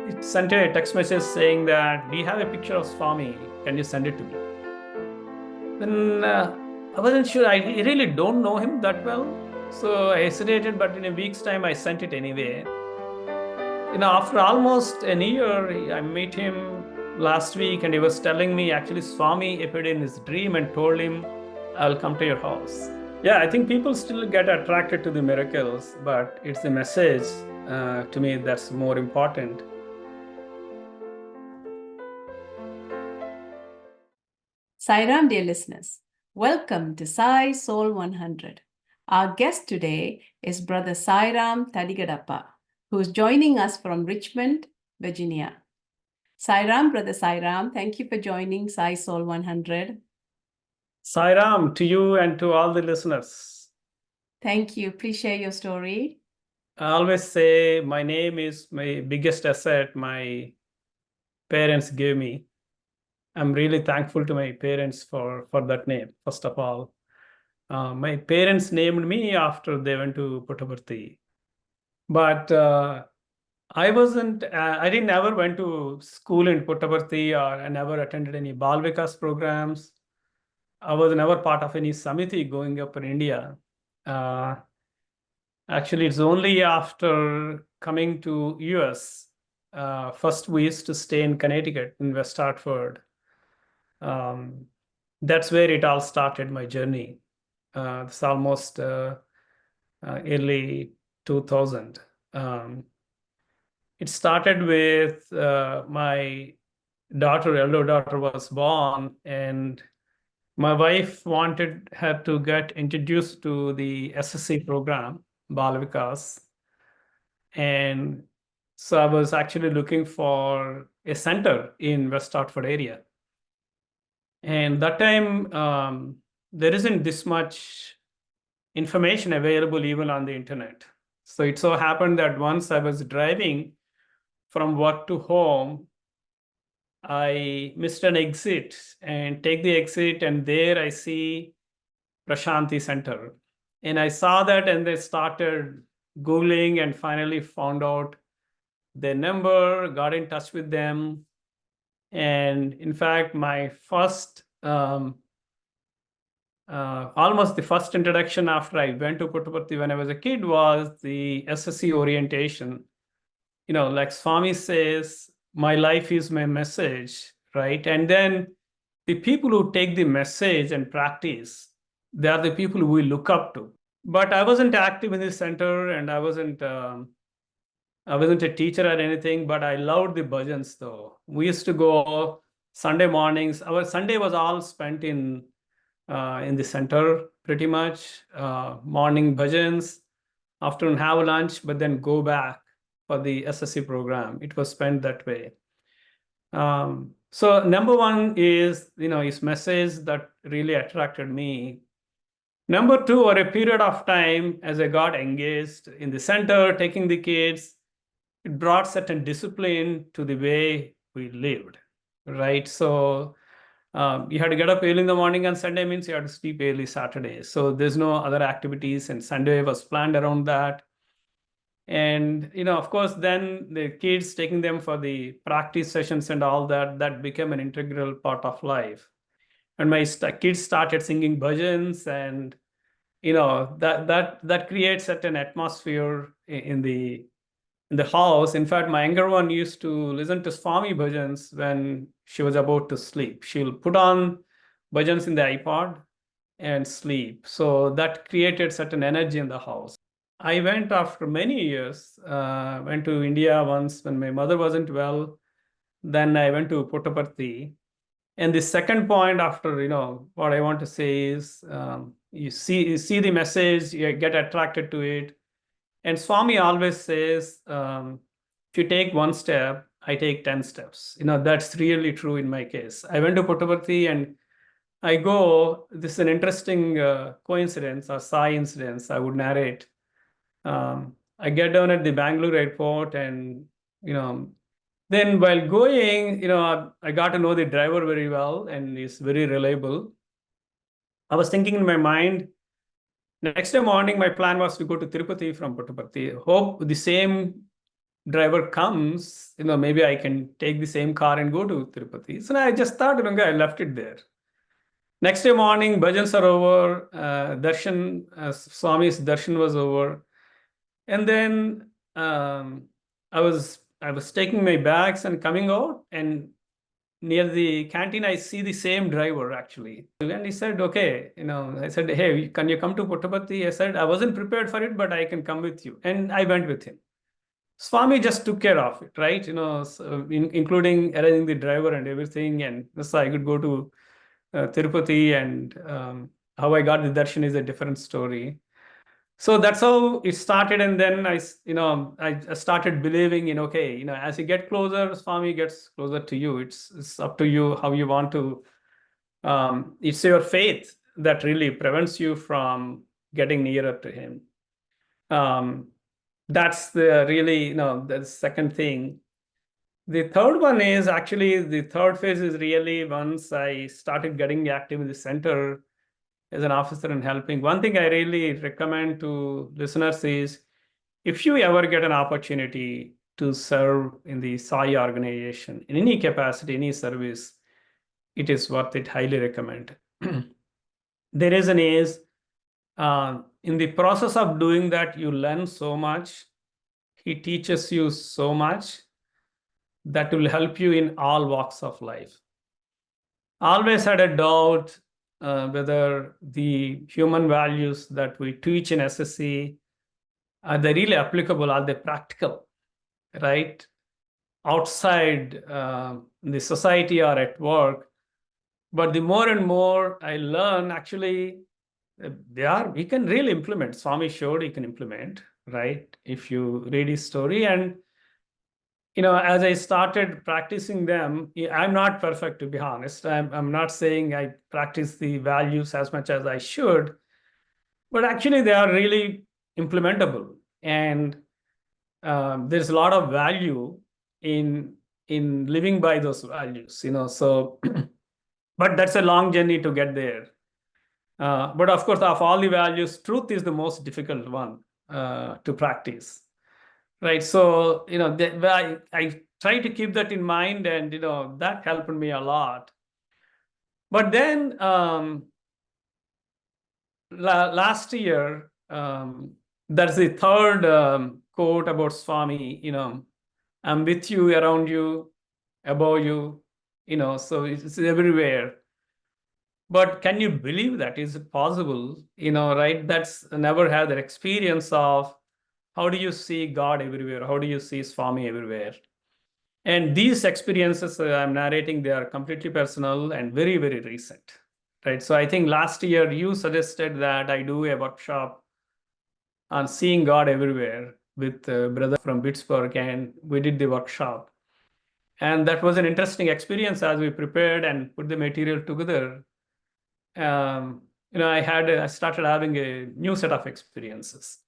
it sent a text message saying that, do you have a picture of Swami? Can you send it to me? Then I wasn't sure. I really don't know him that well. So I hesitated, but in a week's time, I sent it anyway. After almost a year, I met him last week, and he was telling me actually Swami appeared in his dream and told him, I'll come to your house. Yeah, I think people still get attracted to the miracles, but it's the message to me that's more important. Sairam, dear listeners, welcome to Sai SOUL 100. Our guest today is Brother Sairam Tadigadapa, who is joining us from Richmond, Virginia. Brother Sairam, thank you for joining Sai SOUL 100. Sairam, to you and to all the listeners. Thank you. Please share your story. I always say my name is my biggest asset my parents gave me. I'm really thankful to my parents for that name, first of all. My parents named me after they went to Puttaparthi. But I didn't ever went to school in Puttaparthi, or I never attended any Bal Vikas programs. I was never part of any samiti going up in India. Actually, it's only after coming to US. First, we used to stay in Connecticut, in West Hartford. That's where it all started, my journey. It's almost early 2000. It started with my elder daughter was born, and my wife wanted her to get introduced to the SSC program, Bal Vikas. And so I was actually looking for a center in West Hartford area. And that time, there isn't this much information available even on the internet. So it so happened that once I was driving from work to home, I missed an exit and take the exit, and there I see Prashanti Center. And I saw that, and they started Googling and finally found out their number, got in touch with them. And in fact, my first, almost the first introduction after I went to Puttaparthi when I was a kid was the SSC orientation. Like Swami says, my life is my message, right? And then the people who take the message and practice, they are the people who we look up to. But I wasn't active in the center, and I wasn't a teacher or anything, but I loved the bhajans though. We used to go Sunday mornings. Our Sunday was all spent in the center pretty much. Morning bhajans, afternoon have lunch, but then go back for the SSC program. It was spent that way. So number one is, his message that really attracted me. Number two, over a period of time, as I got engaged in the center, taking the kids, it brought certain discipline to the way we lived, right? So you had to get up early in the morning on Sunday, means you had to sleep early Saturday. So there's no other activities, and Sunday was planned around that. And, of course, then the kids, taking them for the practice sessions and all that became an integral part of life. And my kids started singing bhajans, and, that creates certain atmosphere in the house. In fact, my younger one used to listen to Swami bhajans when she was about to sleep. She'll put on bhajans in the iPod and sleep. So that created certain energy in the house. I went after many years, went to India once when my mother wasn't well. Then I went to Puttaparthi. And the second point after, what I want to say is, you see the message, you get attracted to it. And Swami always says, if you take one step, I take 10 steps. That's really true in my case. I went to Puttaparthi, and this is an interesting coincidence or Sai incidence I would narrate. I get down at the Bangalore airport, and, then while going, I got to know the driver very well, and he's very reliable. I was thinking in my mind, next day morning, my plan was to go to Tirupati from Puttaparthi. Hope the same driver comes, maybe I can take the same car and go to Tirupati. So I just thought, I left it there. Next day morning, bhajans are over, darshan, Swami's darshan was over. And then I was taking my bags and coming out, and near the canteen, I see the same driver actually. And he said, okay, I said, hey, can you come to Puttaparthi? I said, I wasn't prepared for it, but I can come with you. And I went with him. Swami just took care of it, right? So including arranging the driver and everything. And so I could go to Tirupati, and how I got the darshan is a different story. So that's how it started. And then I started believing in, okay, as you get closer, Swami gets closer to you. It's up to you how you want to. It's your faith that really prevents you from getting nearer to him. That's the second thing. The third one is actually, the third phase is really once I started getting active in the center as an officer and helping. One thing I really recommend to listeners is, if you ever get an opportunity to serve in the Sai organization in any capacity, any service, it is worth it. Highly recommend. The reason is, in the process of doing that, you learn so much. He teaches you so much that will help you in all walks of life. Always had a doubt whether the human values that we teach in SSC, are they really applicable? Are they practical, right? Outside the society or at work. But the more and more I learn, actually, we can really implement. Swami showed you can implement, right? If you read his story. And as I started practicing them, I'm not perfect, to be honest. I'm not saying I practice the values as much as I should, but actually they are really implementable. And there's a lot of value in living by those values, so, but that's a long journey to get there. But of course, of all the values, truth is the most difficult one to practice. Right. So, I try to keep that in mind, and, that helped me a lot. But then last year, that's the third quote about Swami, I'm with you, around you, above you, so it's everywhere. But can you believe that? Is it possible? Right? That's never had that experience of, how do you see God everywhere? How do you see Swami everywhere? And these experiences I'm narrating, they are completely personal and very, very recent, right? So I think last year you suggested that I do a workshop on seeing God everywhere with a brother from Pittsburgh, and we did the workshop. And that was an interesting experience as we prepared and put the material together. I started having a new set of experiences.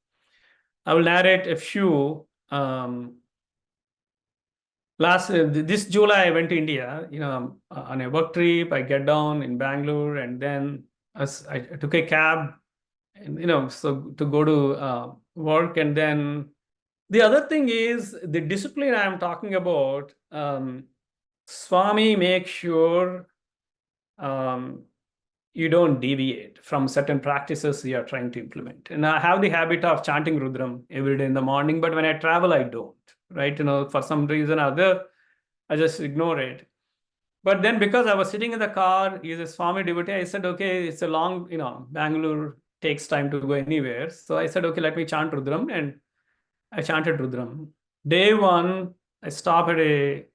I will narrate a few. This July, I went to India, on a work trip. I get down in Bangalore, and then I took a cab, and so to go to work. And then the other thing is the discipline I'm talking about. Swami makes sure you don't deviate from certain practices you are trying to implement. And I have the habit of chanting Rudram every day in the morning, but when I travel, I don't, right? For some reason or other, I just ignore it. But then, because I was sitting in the car, he's a Swami devotee, I said, okay, it's a long, Bangalore takes time to go anywhere. So I said, okay, let me chant Rudram. And I chanted Rudram. Day one, I stop at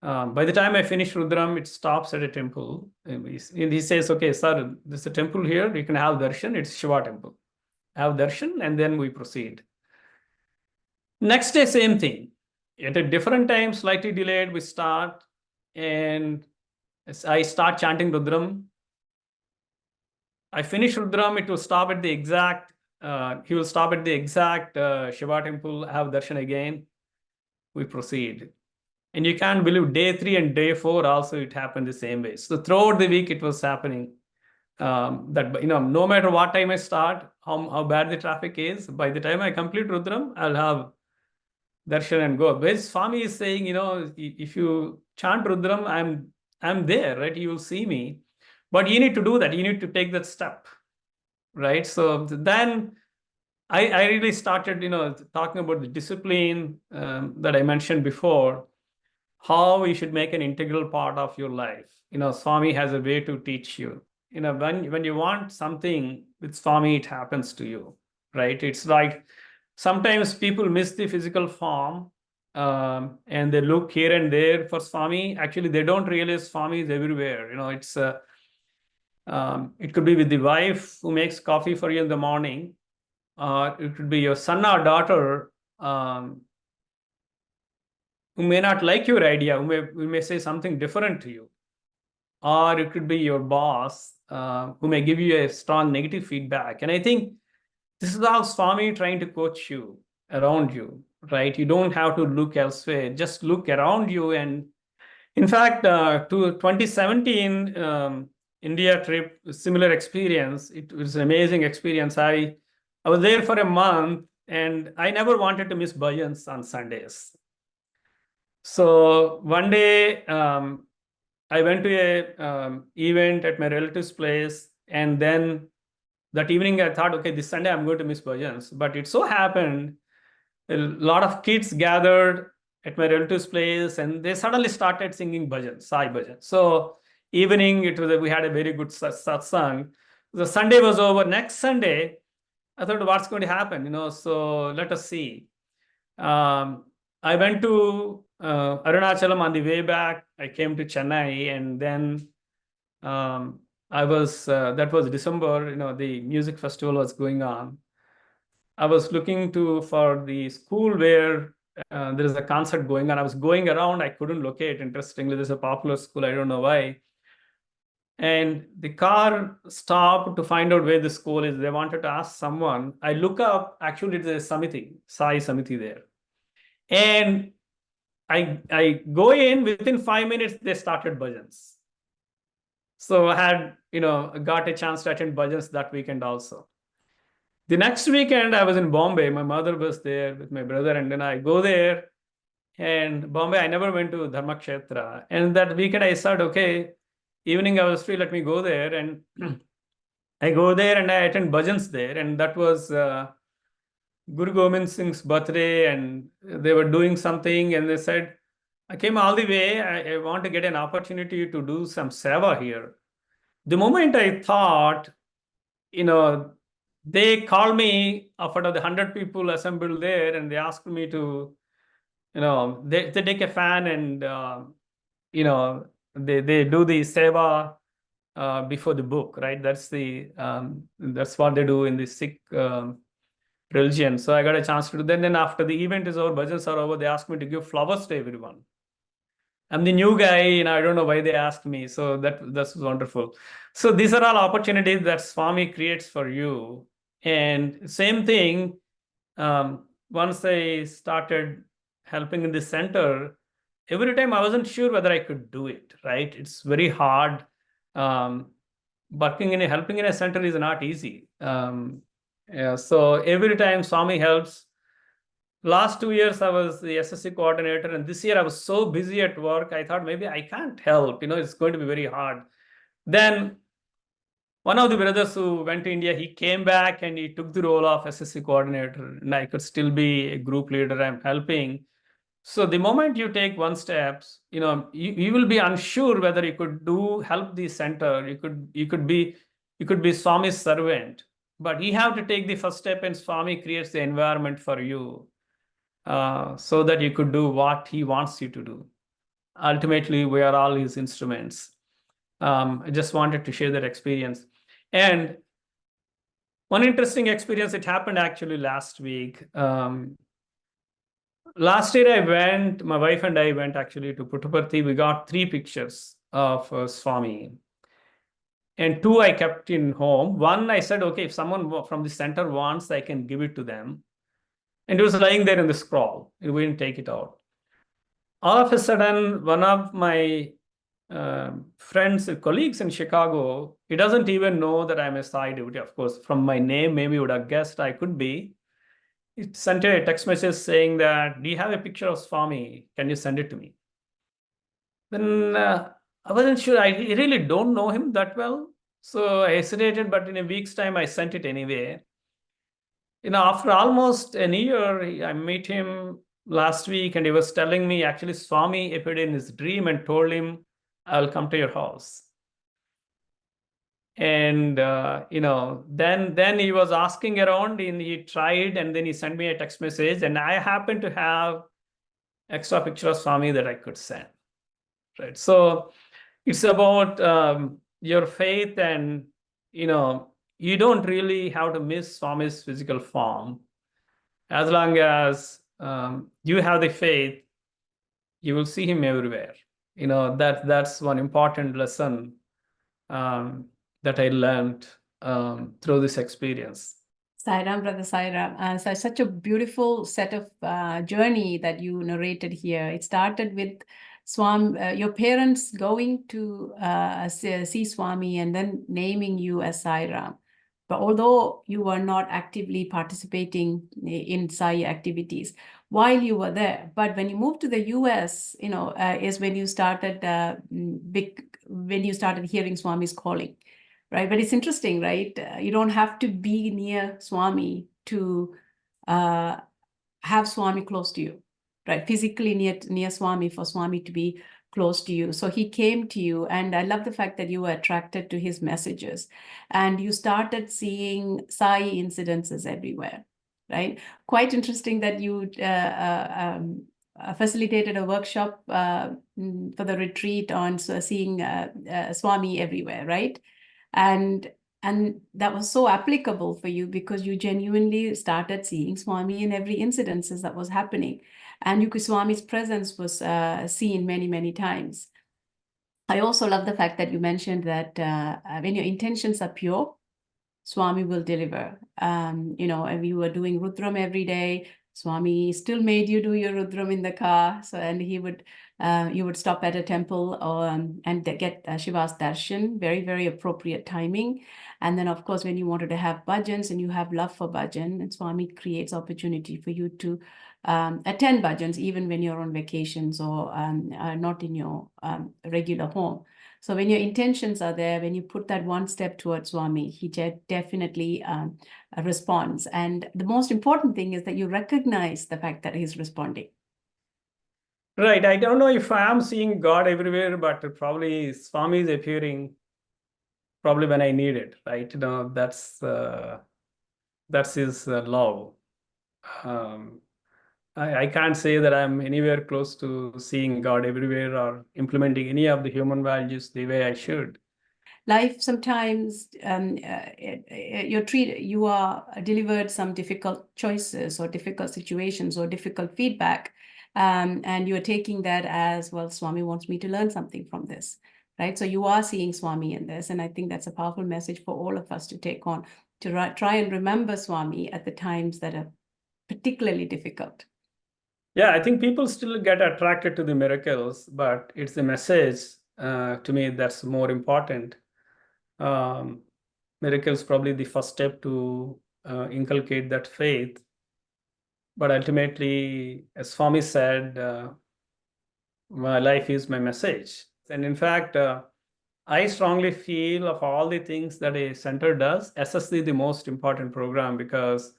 by the time I finish Rudram, it stops at a temple. And he says, okay, sir, there's a temple here. You can have darshan. It's Shiva temple. Have darshan, and then we proceed. Next day, same thing. At a different time, slightly delayed, we start. And I start chanting Rudram. I finish Rudram, it will stop at the exact, he will stop at the exact Shiva temple, have darshan again. We proceed. And you can't believe, day 3 and day 4 also it happened the same way. So throughout the week it was happening. That no matter what time I start, how bad the traffic is, by the time I complete Rudram, I'll have darshan and go. Where Swami is saying, if you chant Rudram, I'm there, right? You will see me. But you need to do that. You need to take that step, right? So then I really started, talking about the discipline that I mentioned before, how you should make an integral part of your life. Swami has a way to teach you. When you want something with Swami, it happens to you, right? It's like sometimes people miss the physical form, and they look here and there for Swami. Actually, they don't realize Swami is everywhere. It could be with the wife who makes coffee for you in the morning, or it could be your son or daughter, who may not like your idea, who may say something different to you, or it could be your boss, who may give you a strong negative feedback. And I think this is how Swami trying to coach you around you, right? You don't have to look elsewhere, just look around you. And in fact, to 2017 India trip, similar experience. It was an amazing experience. I was there for a month, and I never wanted to miss bhajans on Sundays. So one day, I went to a event at my relative's place, and then that evening I thought, okay, this Sunday I'm going to miss bhajans. But it so happened a lot of kids gathered at my relative's place, and they suddenly started singing bhajans, Sai bhajan. So evening, we had a very good satsang. The Sunday was over. Next Sunday, I thought, what's going to happen? So let us see. I went to Arunachalam. On the way back, I came to Chennai, and then that was December. The music festival was going on. I was looking for the school where there is a concert going on. I was going around. I couldn't locate. Interestingly, there's a popular school. I don't know why. And the car stopped to find out where the school is. They wanted to ask someone. I look up. Actually, there's a Samiti, Sai Samiti there. And I go in. Within 5 minutes, they started bhajans. So I had, got a chance to attend bhajans that weekend also. The next weekend, I was in Bombay. My mother was there with my brother, and then I go there. And Bombay, I never went to Dharmakshetra. And that weekend, I said, okay, evening I was free, let me go there. And I go there and I attend bhajans there. And that was Guru Gobind Singh's birthday, and they were doing something. And they said, I came all the way. I want to get an opportunity to do some seva here. The moment I thought, they called me out of the 100 people assembled there, and they asked me to, they take a fan, and, they do the seva before the book, right? That's what they do in the Sikh religion. So I got a chance to do that. Then after the event is over, bhajans are over, they asked me to give flowers to everyone. I'm the new guy, I don't know why they asked me. So that's wonderful. So these are all opportunities that Swami creates for you. And same thing, once I started helping in the center, every time I wasn't sure whether I could do it, right? It's very hard. Helping in a center is not easy. So every time Swami helps. Last 2 years, I was the SSC coordinator, and this year I was so busy at work, I thought maybe I can't help. It's going to be very hard. Then one of the brothers who went to India, he came back and he took the role of SSC coordinator, and I could still be a group leader. I'm helping. So the moment you take one step, you will be unsure whether you could help the center. You could be Swami's servant, but you have to take the first step, and Swami creates the environment for you. So that you could do what he wants you to do. Ultimately, we are all his instruments. I just wanted to share that experience. And one interesting experience, it happened actually last week. Last year my wife and I went actually to Puttaparthi. We got 3 pictures of Swami. And 2 I kept in home. One I said, okay, if someone from the center wants, I can give it to them. And it was lying there in the scroll. We didn't take it out. All of a sudden, one of my friends, colleagues in Chicago, he doesn't even know that I'm a Sai devotee. Of course, from my name, maybe he would have guessed I could be. he sent a text message saying that, do you have a picture of Swami? Can you send it to me? Then I wasn't sure. I really don't know him that well. So I hesitated, but in a week's time, I sent it anyway. After almost a year, I met him last week, and he was telling me actually Swami appeared in his dream and told him, I'll come to your house. And then he was asking around, and he tried, and then he sent me a text message, and I happened to have extra picture of Swami that I could send. Right. So it's about your faith, and you don't really have to miss Swami's physical form. As long as you have the faith, you will see him everywhere. That's one important lesson that I learned through this experience. Sairam, Brother Sairam, such a beautiful set of journey that you narrated here. It started with Swami, your parents going to see Swami and then naming you as Sairam. But although you were not actively participating in Sai activities while you were there, but when you moved to the US, is when you started when you started hearing Swami's calling. Right, but it's interesting, right? You don't have to be near Swami to have Swami close to you, right? Physically near Swami for Swami to be close to you. So he came to you, and I love the fact that you were attracted to his messages, and you started seeing Sai incidences everywhere, right? Quite interesting that you facilitated a workshop for the retreat on seeing Swami everywhere, right? And that was so applicable for you because you genuinely started seeing Swami in every incidences that was happening. And Swami's presence was seen many, many times. I also love the fact that you mentioned that when your intentions are pure, Swami will deliver. And you were doing Rudram every day. Swami still made you do your Rudram in the car. So, and you would stop at a temple and get Shiva's darshan, very, very appropriate timing. And then, of course, when you wanted to have bhajans and you have love for bhajan, and Swami creates opportunity for you to attend bhajans, even when you're on vacations or not in your regular home. So when your intentions are there, when you put that one step towards Swami, he definitely responds. And the most important thing is that you recognize the fact that he's responding. Right. I don't know if I am seeing God everywhere, but probably Swami is appearing probably when I need it, right? That's his love. I can't say that I'm anywhere close to seeing God everywhere or implementing any of the human values the way I should. Life sometimes you are delivered some difficult choices or difficult situations or difficult feedback, and you're taking that as, well, Swami wants me to learn something from this, right? So you are seeing Swami in this, and I think that's a powerful message for all of us to take on, to try and remember Swami at the times that are particularly difficult. Yeah, I think people still get attracted to the miracles, but it's the message to me that's more important. Miracles probably the first step to inculcate that faith. But ultimately, as Swami said, my life is my message. And in fact, I strongly feel of all the things that a center does, SSC is the most important program because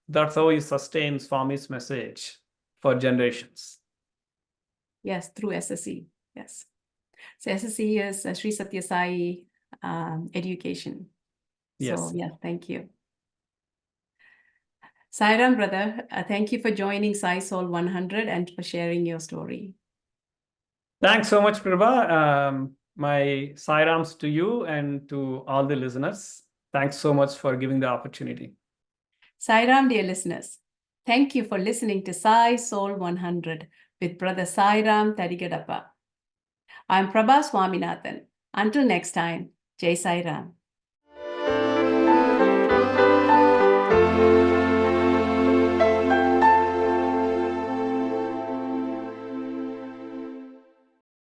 that's how it sustains Swami's message for generations. Yes, through SSC. Yes. So SSC is Sri Satya Sai education. Yes. So yeah, thank you. Sairam, brother, thank you for joining Sai Soul 100 and for sharing your story. Thanks so much, Prabha. My Sairams to you and to all the listeners. Thanks so much for giving the opportunity. Sairam, dear listeners, thank you for listening to Sai Soul 100 with Brother Sairam Tadigadapa. I'm Prabha Swaminathan. Until next time, Jai Sairam.